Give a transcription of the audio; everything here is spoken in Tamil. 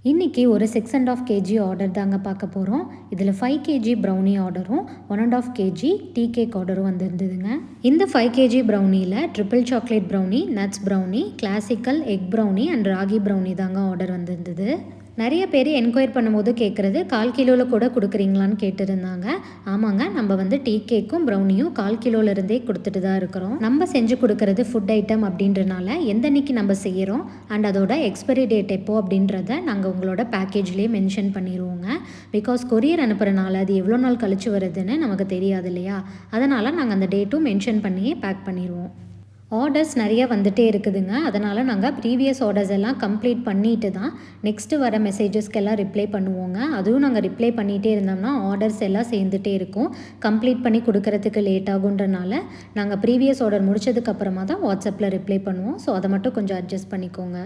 இன்றைக்கி ஒரு 6.5 kg ஆர்டர் தாங்க பார்க்க போகிறோம். இதில் 5 kg ப்ரௌனி ஆர்டரும் 1.5 kg டீ கேக் ஆர்டரும் வந்திருந்ததுங்க. இந்த 5 kg ப்ரௌனியில் triple chocolate brownie, nuts brownie, classical egg brownie and ragi brownie தாங்க ஆர்டர் வந்திருந்தது. நிறைய பேர் என்கொயர் பண்ணும்போது கேட்குறது 1/4 கிலோவில் கூட கொடுக்குறீங்களான்னு கேட்டுருந்தாங்க. ஆமாங்க, நம்ம வந்து டீ கேக்கும் ப்ரௌனியும் 1/4 கிலோலேருந்தே கொடுத்துட்டு தான் இருக்கிறோம். நம்ம செஞ்சு கொடுக்குறது ஃபுட் ஐட்டம் அப்படின்றனால எந்த அன்னைக்கு நம்ம செய்கிறோம் அண்ட் அதோட எக்ஸ்பைரி டேட் எப்போ அப்படின்றத நாங்கள் உங்களோட பேக்கேஜ்லேயே மென்ஷன் பண்ணிடுவோங்க. பிகாஸ் கொரியர் அனுப்புகிறனால அது எவ்வளோ நாள் கழிச்சு வருதுன்னு நமக்கு தெரியாது இல்லையா, அதனால் நாங்கள் அந்த டேட்டும் மென்ஷன் பண்ணியே பேக் பண்ணிடுவோம். ஆர்டர்ஸ் நிறைய வந்துகிட்டே இருக்குதுங்க. அதனால் நாங்கள் ப்ரீவியஸ் ஆர்டர்ஸ் எல்லாம் கம்ப்ளீட் பண்ணிட்டு தான் நெக்ஸ்ட்டு வர மெசேஜஸ்க்கெல்லாம் ரிப்ளை பண்ணுவோங்க. அதுவும் நாங்கள் ரிப்ளை பண்ணிகிட்டே இருந்தோம்னா ஆர்டர்ஸ் எல்லாம் சேர்ந்துட்டே இருக்கும். கம்ப்ளீட் பண்ணி கொடுக்கறதுக்கு லேட் ஆகுன்றனால நாங்கள் ப்ரீவியஸ் ஆர்டர் முடிச்சதுக்கப்புறமா தான் வாட்ஸ்அப்பில் ரிப்ளை பண்ணுவோம். ஸோ அதை மட்டும் கொஞ்சம் அட்ஜஸ்ட் பண்ணிக்கோங்க.